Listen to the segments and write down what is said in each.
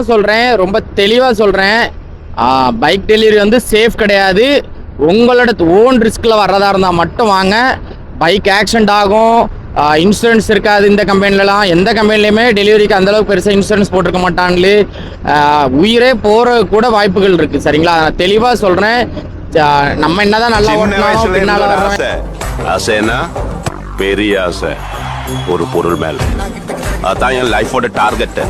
சொல்றேன், ரொம்ப தெளிவா சொல்றேன். பைக் டெலிவரி வந்து சேஃப் கிடையாது. உங்களோட ஓன் ரிஸ்க்ல வர்றதா இருந்தா மட்டும் வாங்க. பைக் ஆக்சிடென்ட் ஆகும், இன்சூரன்ஸ் இருக்காது. இந்த கம்பெனிலலாம் எந்த கம்பெனிலையுமே டெலிவரிக்கு அந்த அளவுக்கு பெருசாக இன்சூரன்ஸ் போட்டிருக்க மாட்டாங்களே. உயிரே போற கூட வாய்ப்புகள் இருக்கு. சரிங்களா, நான் தெளிவா சொல்றேன். நம்ம என்னதான் நல்லா ஓட்டணும், பின்னால ஆசைனா பெரிய ஆசை ஒரு பொருள் மேல. அதான் என் லைஃபோட target.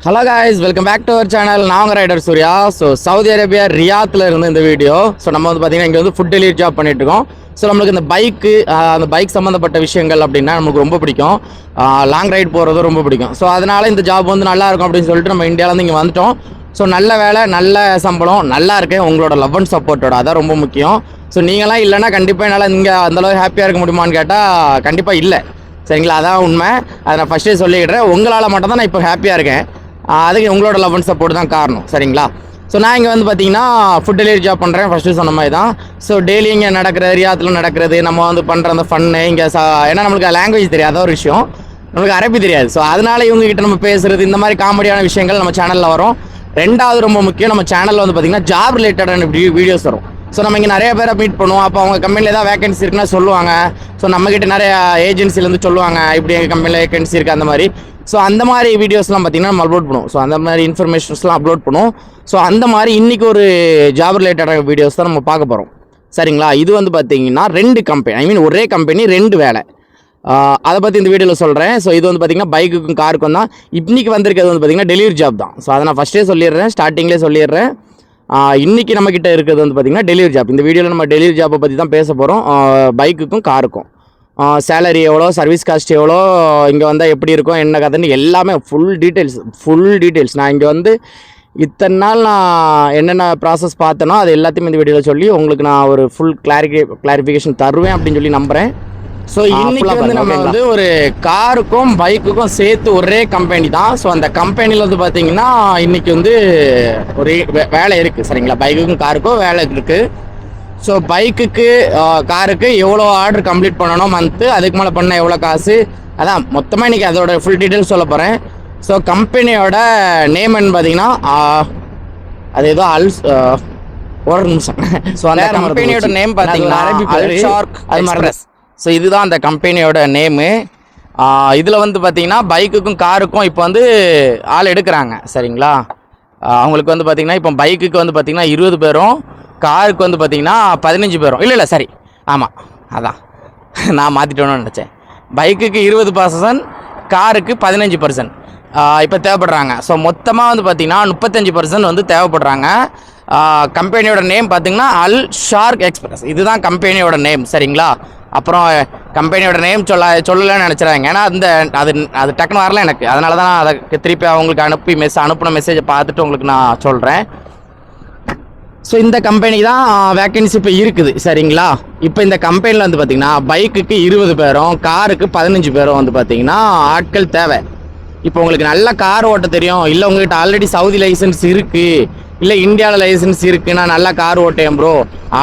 Hello guys, welcome back to our channel. நான் உங்கள் rider Surya. So Saudi Arabia ரியாத்தில் இருந்து இந்த வீடியோ. ஸோ நம்ம வந்து பார்த்திங்கன்னா இங்கே வந்து ஃபுட் டெலிவரி ஜாப் பண்ணிட்டு இருக்கோம். ஸோ நம்மளுக்கு இந்த அந்த பைக் சம்மந்தப்பட்ட விஷயங்கள் அப்படின்னா நமக்கு ரொம்ப பிடிக்கும். லாங் ரைட் போகிறதும் ரொம்ப பிடிக்கும். ஸோ அதனால் இந்த ஜாப் வந்து நல்லா இருக்கும் அப்படின்னு சொல்லிட்டு நம்ம இந்தியாவிலேருந்து இங்கே வந்துட்டோம். ஸோ நல்ல வேலை, நல்ல சம்பளம், நல்லா இருக்கேன். உங்களோட லவ் அண்ட் சப்போர்ட்டோட அதான் ரொம்ப முக்கியம். ஸோ நீங்களாம் இல்லைன்னா கண்டிப்பாக என்னால் இங்கே அந்தளவு ஹாப்பியாக இருக்க முடியுமான்னு கேட்டால் கண்டிப்பாக இல்லை. சரிங்களா, அதான் உண்மை. அதை நான் ஃபஸ்ட்டே சொல்லிக்கிட்டேன். உங்களால் மட்டும் தான் நான் இப்போ ஹாப்பியாக இருக்கேன். அதுக்கு உங்களோட லவ் அண்ட் சப்போர்ட் தான் காரணம். சரிங்களா, ஸோ நான் இங்கே வந்து பார்த்தீங்கன்னா ஃபுட் டெலிவரி ஜாப் பண்ணுறேன். ஃபஸ்ட்டு சொன்ன மாதிரி தான். ஸோ டெய்லி இங்கே நடக்கிற ரியாத்தில் நடக்கிறது, நம்ம வந்து பண்ணுற அந்த ஃபன்னு இங்கே ஏன்னா நம்மளுக்கு லாங்குவேஜ் தெரியாத ஒரு விஷயம், நம்மளுக்கு அரபி தெரியாது. ஸோ அதனால இவங்ககிட்ட நம்ம பேசுகிறது, இந்த மாதிரி காமெடியான விஷயங்கள் நம்ம சேனலில் வரும். ரெண்டாவது ரொம்ப முக்கியம், நம்ம சேனலில் வந்து பார்த்திங்கன்னா ஜாப் ரிலேட்டடான வீடியோஸ் வரும். ஸோ நம்ம இங்கே நிறைய பேரை மீட் பண்ணுவோம். அப்போ அவங்க கம்பெனியில் ஏதாவது வேகன்சி இருக்குன்னா சொல்லுவாங்க. ஸோ நம்மக்கிட்ட நிறைய ஏஜென்சிலேருந்து சொல்லுவாங்க, இப்படி எங்கள் கம்பெனியில் வேகன்சி இருக்குது அந்த மாதிரி. ஸோ அந்த மாதிரி வீடியோஸ்லாம் பார்த்திங்கன்னா நம்ம அப்லோட் பண்ணுவோம். ஸோ அந்த மாதிரி இன்ஃபர்மேஷன்ஸ்லாம் அப்லோட் பண்ணுவோம். ஸோ அந்த மாதிரி இன்றைக்கி ஒரு ஜாப் ரிலேட்டடான வீடியோஸ் தான் நம்ம பார்க்க போகிறோம். சரிங்களா, இது வந்து பார்த்திங்கன்னா 2 கம்பெனி, ஒரே கம்பெனி 2 வேலை. அதை பற்றி இந்த வீடியோவில் சொல்கிறேன். ஸோ இது வந்து பார்த்திங்கன்னா பைக்குக்கும் காருக்கும் தான். இன்றைக்கி வந்திருக்கிறது வந்து பார்த்திங்கன்னா டெலிவரி ஜாப் தான். ஸோ அதை நான் ஃபஸ்ட்டே சொல்லிடுறேன், ஸ்டார்டிங்லேயே சொல்லிடுறேன். இன்றைக்கி நம்மக்கிட்ட இருக்கிறது வந்து பார்த்திங்கன்னா டெலிவரி ஜாப். இந்த வீடியோவில் நம்ம டெலிவரி ஜாப்பை பற்றி தான் பேச போகிறோம். பைக்குக்கும் காருக்கும் சேலரி எவ்வளோ, சர்வீஸ் காஸ்ட் எவ்வளோ, இங்கே வந்தால் எப்படி இருக்கும், என்ன கதைன்னு எல்லாமே ஃபுல் டீட்டெயில்ஸ். நான் இங்கே வந்து இத்தனை நாள் நான் என்னென்ன ப்ராசஸ் பார்த்தேனோ அது எல்லாத்தையும் இந்த வீடியோவில் சொல்லி உங்களுக்கு நான் ஒரு ஃபுல் கிளாரிஃபிகேஷன் தருவேன் அப்படின்னு சொல்லி நம்புகிறேன். ஸோ இன்றைக்கி வந்து நம்ம வந்து ஒரு காருக்கும் பைக்குக்கும் சேர்த்து ஒரே கம்பெனி தான். ஸோ அந்த கம்பெனியில் வந்து பார்த்திங்கன்னா இன்றைக்கி வந்து ஒரு வேலை இருக்குது. சரிங்களா, பைக்குக்கும் காருக்கும் வேலை இருக்குது. ஸோ பைக்குக்கு காருக்கு எவ்வளோ ஆர்டர் கம்ப்ளீட் பண்ணணும் மந்த்து, அதுக்கு மேலே பண்ண எவ்வளோ காசு, அதான் மொத்தமாக இன்றைக்கி அதோட ஃபுல் டீட்டெயில்ஸ் சொல்ல போகிறேன். ஸோ கம்பெனியோட நேம்னு பார்த்தீங்கன்னா அது ஏதோ ஒரு நிமிஷம். ஸோ அந்த கம்பெனியோட நேம் பார்த்தீங்கன்னா அல்ஷார்க் எக்ஸ்பிரஸ். ஸோ இதுதான் அந்த கம்பெனியோட நேமு. இதில் வந்து பார்த்திங்கன்னா பைக்குக்கும் காருக்கும் இப்போ வந்து ஆள் எடுக்கிறாங்க. சரிங்களா, அவங்களுக்கு வந்து பார்த்திங்கன்னா இப்போ பைக்குக்கு வந்து பார்த்திங்கன்னா 20 பேரும், காருக்கு வந்து பார்த்திங்கன்னா 15 பேரும். இல்லை சரி, ஆமாம், அதான் நான் மாற்றிட்டோன்னு நினச்சேன். பைக்குக்கு 20%, காருக்கு 15% இப்போ தேவைப்படுறாங்க. ஸோ மொத்தமாக வந்து பார்த்திங்கன்னா 35% வந்து தேவைப்படுறாங்க. கம்பெனியோட நேம் பார்த்திங்கன்னா அல்ஷார்க் எக்ஸ்பிரஸ், இதுதான் கம்பெனியோட நேம். சரிங்களா, அப்புறம் கம்பெனியோட நேம் சொல்லலைன்னு நினச்சிடாங்க. ஏன்னா அது டக்குன்னு வரல எனக்கு, அதனால தான் நான் அதை திருப்பி அவங்களுக்கு அனுப்பின மெசேஜை பார்த்துட்டு உங்களுக்கு நான் சொல்கிறேன். ஸோ இந்த கம்பெனி தான் வேக்கன்சி இப்போ இருக்குது. சரிங்களா, இப்போ இந்த கம்பெனியில் வந்து பார்த்திங்கன்னா பைக்குக்கு 20 பேரும், காருக்கு 15 பேரும் வந்து பார்த்திங்கன்னா ஆட்கள் தேவை. இப்போ உங்களுக்கு நல்ல கார் ஓட்ட தெரியும், இல்லை உங்கள்கிட்ட ஆல்ரெடி சவுதி லைசன்ஸ் இருக்குது, இல்லை இந்தியாவில் லைசன்ஸ் இருக்குது, நான் நல்லா கார் ஓட்டேன் ப்ரோ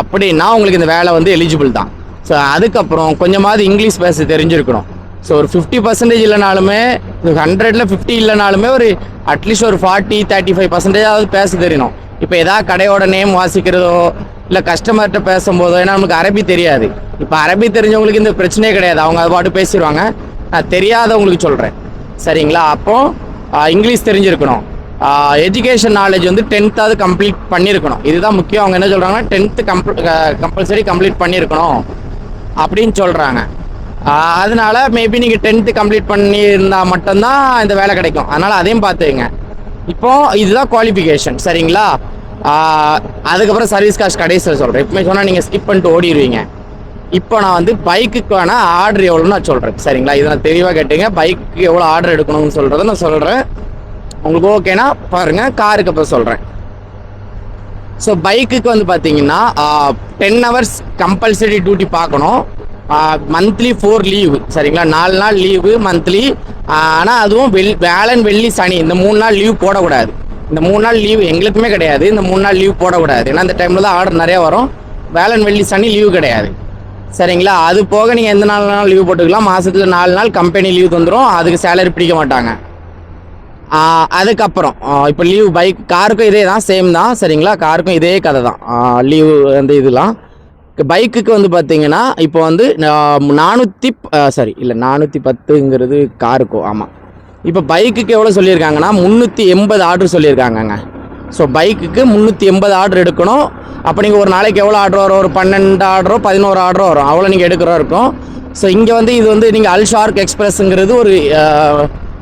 அப்படின்னா உங்களுக்கு இந்த வேலை வந்து எலிஜிபிள் தான். ஸோ அதுக்கப்புறம் கொஞ்சமாவது இங்கிலீஷ் பேச தெரிஞ்சிருக்கணும். ஸோ ஒரு 50% இல்லைனாலுமே, 100ல் 50 இல்லைனாலுமே ஒரு அட்லீஸ்ட் ஒரு 40-35% பேச தெரியணும். இப்போ எதாவது கடையோட நேம் வாசிக்கிறதோ, இல்லை கஸ்டமர்கிட்ட பேசும்போதோ, ஏன்னா நமக்கு அரபி தெரியாது. இப்போ அரபி தெரிஞ்சவங்களுக்கு இந்த பிரச்சனையே கிடையாது, அவங்க அது பாட்டு பேசிடுவாங்க. நான் தெரியாதவங்களுக்கு சொல்கிறேன். சரிங்களா, அப்போது இங்கிலீஷ் தெரிஞ்சிருக்கணும். எஜுகேஷன் நாலேஜ் வந்து 10th கம்ப்ளீட் பண்ணியிருக்கணும். இதுதான் முக்கியம். அவங்க என்ன சொல்கிறாங்கன்னா 10th கம்பல்சரி கம்ப்ளீட் பண்ணியிருக்கணும் அப்படின்னு சொல்கிறாங்க. அதனால மேபி நீங்கள் 10th கம்ப்ளீட் பண்ணியிருந்தால் மட்டும்தான் இந்த வேலை கிடைக்கும். அதனால் அதையும் பார்த்துங்க. இப்போது இதுதான் குவாலிஃபிகேஷன். சரிங்களா, அதுக்கப்புறம் சர்வீஸ் காஸ்ட் கடைசியில் சொல்கிறேன். இப்போமே சொன்னால் நீங்கள் ஸ்கிப் பண்ணிட்டு ஓடிடுவீங்க. இப்போ நான் வந்து பைக்குக்கான ஆர்டர் எவ்வளோன்னு நான் சொல்கிறேன். சரிங்களா, இதை நான் தெளிவாக கேட்டுங்க. பைக்கு எவ்வளோ ஆர்டர் எடுக்கணும்னு சொல்கிறத நான் சொல்கிறேன். உங்களுக்கு ஓகேனா பாருங்கள். காருக்கு அப்புறம் சொல்கிறேன். ஸோ பைக்குக்கு வந்து பார்த்தீங்கன்னா 10 hours கம்பல்சரி டியூட்டி பார்க்கணும். Monthly 4 leave. சரிங்களா, 4 நாள் லீவு மந்த்லி. ஆனால் அதுவும் வேலன் வெள்ளி சனி இந்த 3 நாள் லீவ் போடக்கூடாது. இந்த 3 நாள் லீவு எங்களுக்குமே கிடையாது. இந்த 3 நாள் லீவ் போடக்கூடாது. ஏன்னா அந்த டைமில் தான் ஆர்டர் நிறையா வரும். வேலன் வெள்ளி சனி லீவு கிடையாது. சரிங்களா. அது போக நீங்கள் எந்த நாள் லீவ் போட்டுக்கலாம். மாதத்தில் 4 நாள் கம்பெனி லீவ் தந்துடும், அதுக்கு சேலரி பிடிக்க மாட்டாங்க. அதுக்கப்புறம் இப்போ லீவ் காருக்கும் இதே தான், சேம் தான். சரிங்களா, காருக்கும் இதே கதை தான், லீவு அந்த இதெல்லாம். பைக்குக்கு வந்து பார்த்தீங்கன்னா இப்போ வந்து 410ங்கிறது காருக்கும். ஆமாம், இப்போ பைக்குக்கு எவ்வளோ சொல்லியிருக்காங்கன்னா 380 ஆர்டர் சொல்லியிருக்காங்கங்க. ஸோ பைக்குக்கு 380 ஆர்டர் எடுக்கணும். அப்போ நீங்கள் ஒரு நாளைக்கு எவ்வளோ ஆர்டர் வரும்? ஒரு 12 ஆர்டரோ 11 ஆர்டரோ வரும், அவ்வளோ நீங்கள் எடுக்கிறோம் இருக்கும். ஸோ இங்கே வந்து இது வந்து நீங்கள் அல்ஷார்க் எக்ஸ்பிரஸ்ங்கிறது ஒரு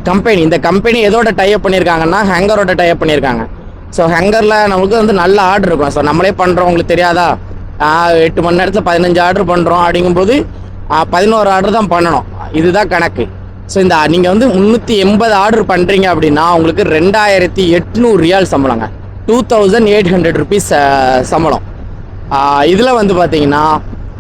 கம்பெனி. இந்த கம்பெனி எதோட டைப் பண்ணியிருக்காங்கன்னா ஹேங்கரோட டைப் பண்ணியிருக்காங்க. ஸோ ஹேங்கரில் நமக்கு வந்து நல்ல ஆர்டர் இருக்கும். ஸோ நம்மளே பண்ணுறோம், உங்களுக்கு தெரியாதா? 8 மணி நேரத்தில் 15 ஆர்டர் பண்ணுறோம் அப்படிங்கும்போது 11 ஆர்டர் தான் பண்ணணும், இதுதான் கணக்கு. ஸோ இந்த நீங்கள் வந்து 380 ஆர்டர் பண்ணுறீங்க அப்படின்னா உங்களுக்கு 2800 ரியால் சம்பளங்க, 2800 ருபீஸ் சம்பளம். இதில் வந்து பார்த்தீங்கன்னா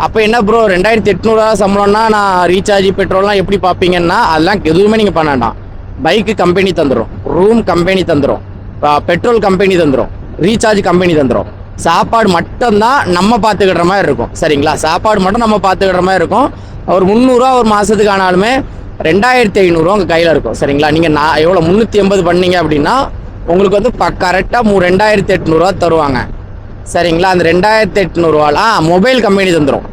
அப்போ என்ன ப்ரோ 2800 சம்பளம்னா நான் ரீசார்ஜ் பெட்ரோல்லாம் எப்படி பார்ப்பீங்கன்னா அதெல்லாம் எதுவுமே நீங்கள் பண்ண வேண்டாம். பைக்கு கம்பெனி தந்துடும், ரூம் கம்பெனி தந்துடும், பெட்ரோல் கம்பெனி தந்துடும், ரீசார்ஜ் கம்பெனி தந்துடும். சாப்பாடு மட்டும்தான் நம்ம பார்த்துக்கிற மாதிரி இருக்கும். சரிங்களா, சாப்பாடு மட்டும் நம்ம பார்த்துக்கிற மாதிரி இருக்கும். ஒரு 300 ஒரு மாதத்துக்கு ஆனாலுமே 2500 உங்கள் கையில் இருக்கும். சரிங்களா, நீங்கள் எவ்வளோ 380 பண்ணீங்க அப்படின்னா உங்களுக்கு வந்து கரெக்டாக 2800 தருவாங்க. சரிங்களா, அந்த 2800 மொபைல் கம்பெனி தந்துடும்.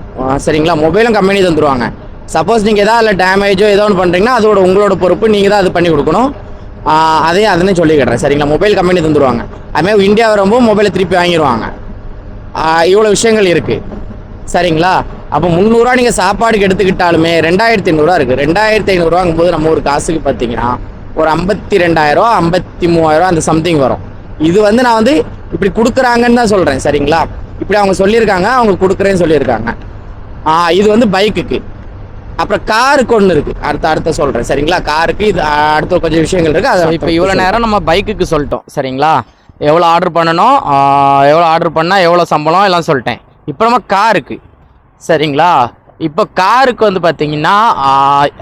சரிங்களா, மொபைலும் கம்பெனி தந்துடுவாங்க. சப்போஸ் நீங்கள் எதாவது இல்லை டேமேஜோ ஏதோ ஒன்று பண்ணுறீங்கன்னா அதோட உங்களோட பொறுப்பு, நீங்கள் தான் அது பண்ணி கொடுக்கணும். அதனே சொல்லிக்கிடுறேன். சரிங்களா, மொபைல் கம்பெனி தந்துடுவாங்க. அதுமாதிரி இந்தியா வரும்போது மொபைலை திருப்பி வாங்கிடுவாங்க. இவ்வளோ விஷயங்கள் இருக்குது. சரிங்களா, அப்போ 300 நீங்கள் சாப்பாடுக்கு எடுத்துக்கிட்டாலுமே 2500 இருக்குது. 2500 நம்ம ஒரு காசுக்கு பார்த்தீங்கன்னா ஒரு 52,000 53,000 அந்த சம்திங் வரும். இது வந்து நான் வந்து இப்படி கொடுக்குறாங்கன்னு தான் சொல்கிறேன். சரிங்களா, இப்படி அவங்க சொல்லியிருக்காங்க, அவங்க கொடுக்குறேன்னு சொல்லியிருக்காங்க. இது வந்து பைக்குக்கு. அப்புறம் காருக்கு ஒன்று இருக்குது, அடுத்த சொல்கிறேன். சரிங்களா, காருக்கு இது அடுத்த கொஞ்சம் விஷயங்கள் இருக்குது. அது இப்போ இவ்வளோ நேரம் நம்ம பைக்குக்கு சொல்லிட்டோம். சரிங்களா, எவ்வளோ ஆர்டர் பண்ணணும், எவ்வளோ ஆர்டர் பண்ணால் எவ்வளோ சம்பளம் எல்லாம் சொல்லிட்டேன். இப்போ நம்ம காருக்கு. சரிங்களா, இப்போ காருக்கு வந்து பார்த்தீங்கன்னா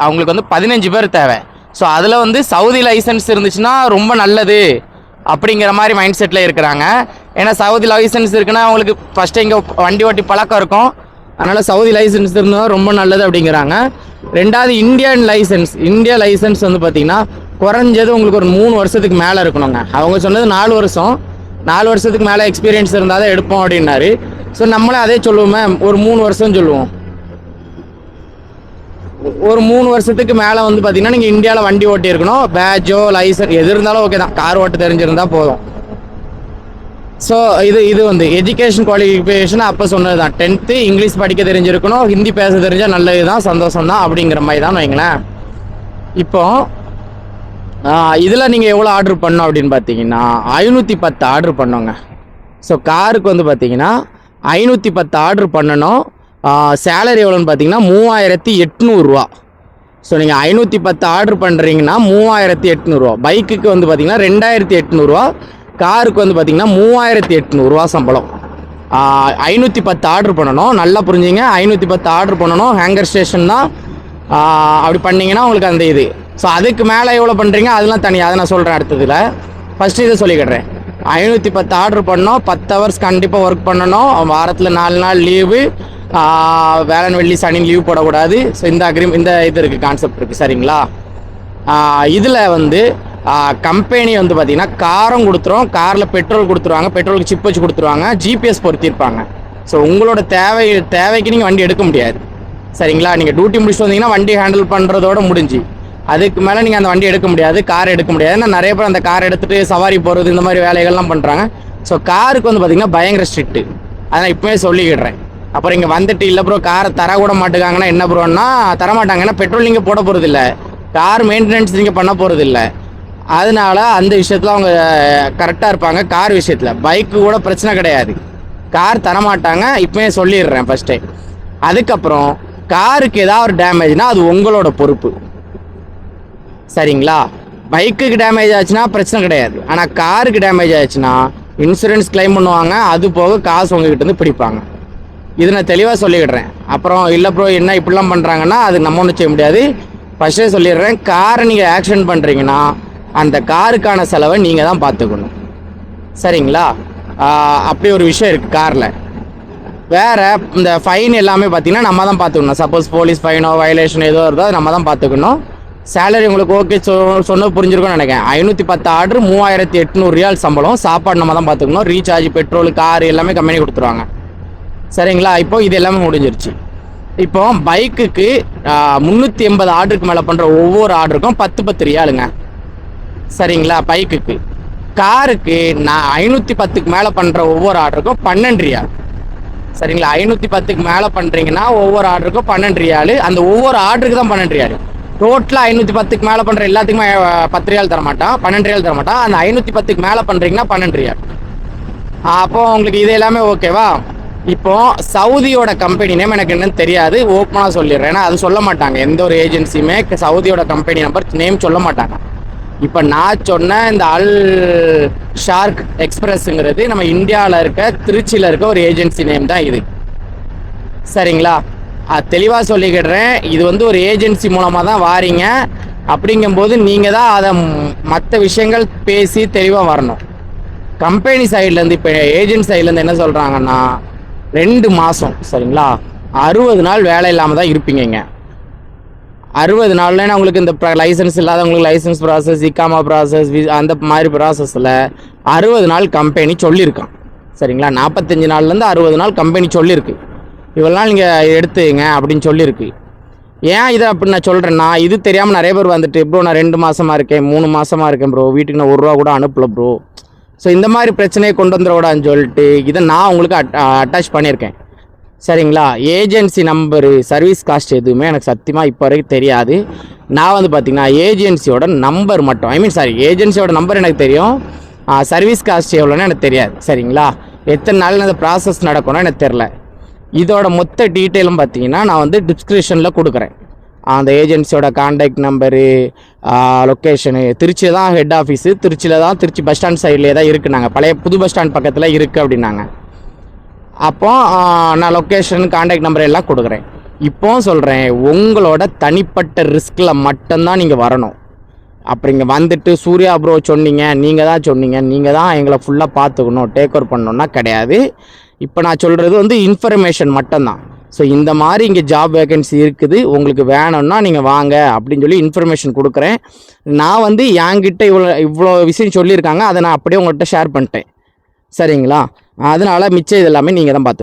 அவங்களுக்கு வந்து 15 பேர் தேவை. ஸோ அதில் வந்து சவுதி லைசன்ஸ் இருந்துச்சுன்னா ரொம்ப நல்லது அப்படிங்கிற மாதிரி மைண்ட் செட்டில் இருக்கிறாங்க. ஏன்னா சவுதி லைசன்ஸ் இருக்குன்னா அவங்களுக்கு ஃபஸ்ட்டு இங்கே வண்டி ஓட்டி பழக்கம் இருக்கும், அதனால் சவுதி லைசன்ஸ் இருந்தால் ரொம்ப நல்லது அப்படிங்கிறாங்க. ரெண்டாவது இந்தியா லைசன்ஸ் வந்து பார்த்திங்கன்னா குறைஞ்சது உங்களுக்கு ஒரு 3 வருஷத்துக்கு மேலே இருக்கணுங்க. அவங்க சொன்னது 4 வருஷம், 4 வருஷத்துக்கு மேலே எக்ஸ்பீரியன்ஸ் இருந்தால் தான் எடுப்போம் அப்படின்னாரு. ஸோ நம்மளே அதே சொல்லுவோமே, ஒரு 3 வருஷம் சொல்லுவோம். ஒரு 3 வருஷத்துக்கு மேலே வந்து பார்த்தீங்கன்னா நீங்கள் இந்தியாவில் வண்டி ஓட்டி இருக்கணும். பேட்ஜோ லைசன்ஸ் எது இருந்தாலும் ஓகே தான், கார் ஓட்ட தெரிஞ்சிருந்தால் போதும். ஸோ இது வந்து எஜுகேஷன் குவாலிஃபிகேஷன் அப்போ சொன்னது தான். 10th இங்கிலீஷ் படிக்க தெரிஞ்சிருக்கணும், ஹிந்தி பேச தெரிஞ்சால் நல்லது தான், சந்தோஷம் தான் அப்படிங்கிற மாதிரி தான் வைங்களேன். இப்போ இதில் நீங்கள் எவ்வளோ ஆர்டர் பண்ணோம் அப்படின்னு பார்த்தீங்கன்னா 510 ஆர்டர் பண்ணோங்க. ஸோ காருக்கு வந்து பார்த்தீங்கன்னா 510 ஆர்டர் பண்ணணும். சேலரி எவ்வளோன்னு பார்த்தீங்கன்னா 3800 ரூபா. ஸோ நீங்கள் 510 ஆர்டர் பண்ணுறீங்கன்னா 3800 ரூபா. பைக்குக்கு வந்து பார்த்தீங்கன்னா 2800 ரூபா, காருக்கு வந்து பார்த்தீங்கன்னா 3800 ரூபா சம்பளம். 510 ஆர்டர் பண்ணணும், நல்லா புரிஞ்சுங்க. 510 ஆர்டர் பண்ணணும், ஹேங்கர் ஸ்டேஷன் தான். அப்படி பண்ணிங்கன்னா உங்களுக்கு அந்த இது. ஸோ அதுக்கு மேலே எவ்வளோ பண்ணுறீங்க அதெல்லாம் தனியாக, அதை நான் சொல்கிறேன் அடுத்ததில். ஃபஸ்ட்டு இதை சொல்லிக்கிடுறேன். 510 ஆர்டர் பண்ணோம், 10 ஹவர்ஸ் கண்டிப்பாக ஒர்க் பண்ணணும், வாரத்தில் 4 நாள் லீவு, வேலன் வெள்ளி சனி லீவ் போடக்கூடாது. ஸோ இந்த இது இருக்குது, கான்செப்ட் இருக்குது. சரிங்களா, இதில் வந்து கம்பெனி வந்து பார்த்திங்கன்னா காரும் கொடுத்துரும், காரில் பெட்ரோல் கொடுத்துருவாங்க, பெட்ரோலுக்கு சிப் வச்சு கொடுத்துருவாங்க, ஜிபிஎஸ் பொருத்திருப்பாங்க. ஸோ உங்களோட தேவைக்கு நீங்கள் வண்டி எடுக்க முடியாது. சரிங்களா, நீங்கள் டியூட்டி முடிச்சுட்டு வந்தீங்கன்னா வண்டி ஹேண்டில் பண்ணுறதோட முடிஞ்சு, அதுக்கு மேலே நீங்கள் அந்த வண்டி எடுக்க முடியாது, கார் எடுக்க முடியாது. ஏன்னா நிறைய பேர் அந்த கார் எடுத்துகிட்டு சவாரி போகிறது இந்த மாதிரி வேலைகள்லாம் பண்ணுறாங்க. ஸோ காருக்கு வந்து பார்த்திங்கன்னா பயங்கர ஸ்ட்ரிக்ட்டு, அதை நான் இப்போவே சொல்லிக்கிடுறேன். அப்புறம் இங்கே வந்துட்டு இல்லை ப்ரோ காரை தரக்கூட மாட்டுக்காங்கன்னா என்ன ப்ரோன்னா தரமாட்டாங்க. ஏன்னா பெட்ரோல் நீங்கள் போட போகிறது இல்லை, கார் மெயின்டெனன்ஸ் நீங்கள் பண்ண போகிறது இல்லை. அதனால அந்த விஷயத்தில் அவங்க கரெக்டாக இருப்பாங்க. கார் விஷயத்தில் பைக்கு கூட பிரச்சனை கிடையாது, கார் தரமாட்டாங்க, இப்போயே சொல்லிடுறேன் ஃபஸ்ட்டே. அதுக்கப்புறம் காருக்கு ஏதாவது ஒரு டேமேஜ்னால் அது உங்களோட பொறுப்பு. சரிங்களா, பைக்குக்கு டேமேஜ் ஆச்சுன்னா பிரச்சனை கிடையாது, ஆனால் காருக்கு டேமேஜ் ஆச்சுன்னா இன்சூரன்ஸ் கிளைம் பண்ணுவாங்க, அது போக காசு உங்ககிட்ட இருந்து பிடிப்பாங்க. இது நான் தெளிவாக சொல்லிக்கிடுறேன். அப்புறம் இல்லை ப்ரோ என்ன இப்படிலாம் பண்ணுறாங்கன்னா அது நம்ம ஒன்றும் செய்ய முடியாது. ஃபஸ்ட்டே சொல்லிடுறேன், காரை நீங்கள் ஆக்சிடென்ட் பண்ணுறீங்கன்னா அந்த காருக்கான செலவை நீங்கள் தான் பார்த்துக்கணும். சரிங்களா, அப்படி ஒரு விஷயம் இருக்குது காரில். வேறு இந்த ஃபைன் எல்லாமே பார்த்தீங்கன்னா நம்ம தான் பார்த்துக்கணும். சப்போஸ் போலீஸ் ஃபைனோ வயலேஷன் ஏதோ இருந்தோ நம்ம தான் பார்த்துக்கணும். சேலரி உங்களுக்கு ஓகே சொன்னது புரிஞ்சிருக்கும்னு நினைக்கிறேன். 510 ஆர்டர் 3800 ரியால் சம்பளம். சாப்பாடு நம்ம தான் பார்த்துக்கணும். ரீசார்ஜ், பெட்ரோல், கார் எல்லாமே கம்பெனி கொடுத்துருவாங்க. சரிங்களா? இப்போ இது எல்லாமே முடிஞ்சிருச்சு. இப்போ பைக்குக்கு 380 ஆர்டருக்கு மேலே பண்ணுற ஒவ்வொரு ஆர்டருக்கும் 10 ரியாலுங்க. சரிங்களா? பைக்குக்கு. காருக்கு நான் 510க்கு மேலே பண்ணுற ஒவ்வொரு ஆர்டருக்கும் 12 ரியால். சரிங்களா? 510க்கு மேலே பண்ணுறீங்கன்னா ஒவ்வொரு ஆர்டருக்கும் 12 ரியால். அந்த ஒவ்வொரு ஆர்டருக்கு தான் 12 ரியால். டோட்டலாக 510க்கு மேலே பண்ணுற எல்லாத்துக்குமே 10 ரியால் தரமாட்டான், 12 ரியால் தரமாட்டான். அந்த 510க்கு மேலே பண்ணுறீங்கன்னா 12 ரியால். அப்போது உங்களுக்கு இது எல்லாமே ஓகேவா? இப்போ சவுதியோட கம்பெனி நேம் எனக்கு என்னன்னு தெரியாது, ஓப்பனாக சொல்லிடுறேன். ஏன்னா அது சொல்ல மாட்டாங்க, எந்த ஒரு ஏஜென்சியுமே சவுதியோட கம்பெனி நம்பர் நேம் சொல்ல மாட்டாங்க. இப்போ நான் சொன்ன இந்த அல் ஷார்க் எக்ஸ்பிரஸ்ங்கிறது நம்ம இந்தியாவில் இருக்க திருச்சியில் இருக்க ஒரு ஏஜென்சி நேம் தான் இது. சரிங்களா? தெளிவாக சொல்லிக்கிடுறேன், இது வந்து ஒரு ஏஜென்சி மூலமாக தான் வாரீங்க. அப்படிங்கும்போது நீங்கள் தான் அதை மற்ற விஷயங்கள் பேசி தெளிவாக வரணும். கம்பெனி சைட்லேருந்து இப்போ ஏஜென்ட் சைட்லேருந்து என்ன சொல்கிறாங்கன்னா 2 மாதம், சரிங்களா, 60 நாள் வேலை இல்லாமல் தான் இருப்பீங்க. 60 நாள்னா உங்களுக்கு இந்த லைசன்ஸ் இல்லாதவங்களுக்கு லைசன்ஸ் ப்ராசஸ், இக்காமா ப்ராசஸ், அந்த மாதிரி ப்ராசஸில் 60 நாள் கம்பெனி சொல்லியிருக்கான். சரிங்களா? 45 நாள்லேருந்து 60 நாள் கம்பெனி சொல்லியிருக்கு. இவ்வளோ நாள் நீங்கள் எடுத்துங்க அப்படின்னு சொல்லியிருக்கு. ஏன் இதை அப்படி நான் சொல்கிறேன்னா, இது தெரியாமல் நிறைய பேர் வந்துட்டு ப்ரோ நான் 2 மாதமாக இருக்கேன், 3 மாதமாக இருக்கேன் ப்ரோ, வீட்டுக்கு நான் 1 ரூபா கூட அனுப்பல ப்ரோ. ஸோ இந்த மாதிரி பிரச்சனையை கொண்டு வந்துடக்கூடாதுன்னு சொல்லிட்டு இதை நான் உங்களுக்கு அட்டாச் பண்ணியிருக்கேன். சரிங்களா? ஏஜென்சி நம்பரு, சர்வீஸ் காஸ்ட் எதுவுமே எனக்கு சத்தியமாக இப்போ வரைக்கும் தெரியாது. நான் வந்து பார்த்திங்கன்னா ஏஜென்சியோட நம்பர் மட்டும், ஏஜென்சியோட நம்பர் எனக்கு தெரியும். சர்வீஸ் காஸ்ட் எவ்வளோன்னு எனக்கு தெரியாது. சரிங்களா? எத்தனை நாள் அந்த ப்ராசஸ் நடக்கணும்னு எனக்கு தெரில. இதோட மொத்த டீட்டெயிலும் பார்த்தீங்கன்னா நான் வந்து டிஸ்கிரிப்ஷனில் கொடுக்குறேன். அந்த ஏஜென்சியோட கான்டாக்ட் நம்பரு, லொக்கேஷனு. திருச்சியில் தான் ஹெட் ஆஃபீஸு, திருச்சியில் தான், திருச்சி பஸ் ஸ்டாண்ட் சைட்லேயே தான் இருக்குது. நாங்கள் பழைய புது பஸ் ஸ்டாண்ட் பக்கத்தில் இருக்குது அப்படின்னாங்க. அப்போ நான் லொக்கேஷன், கான்டாக்ட் நம்பர் எல்லாம் கொடுக்குறேன். இப்போ சொல்கிறேன், உங்களோட தனிப்பட்ட ரிஸ்கில் மட்டும்தான் நீங்கள் வரணும். அப்படிங்க வந்துட்டு சூர்யா ப்ரோ சொன்னீங்க, நீங்கள் தான் சொன்னீங்க, நீங்கள் தான் எங்களை ஃபுல்லாக பார்த்துக்கணும், டேக் ஓவர் பண்ணணுன்னா கிடையாது. இப்போ நான் சொல்கிறது வந்து இன்ஃபர்மேஷன் மட்டும்தான். ஸோ இந்த மாதிரி இங்கே ஜாப் வேகன்சி இருக்குது, உங்களுக்கு வேணும்னா நீங்கள் வாங்க அப்படின்னு சொல்லி இன்ஃபர்மேஷன் கொடுக்குறேன். நான் வந்து என்கிட்ட இவ்வளோ விஷயம் சொல்லியிருக்காங்க, அதை நான் அப்படியே உங்கள்கிட்ட ஷேர் பண்ணிட்டேன். சரிங்களா? அதனால் மிச்சம் இது எல்லாமே நீங்கள் தான் பார்த்து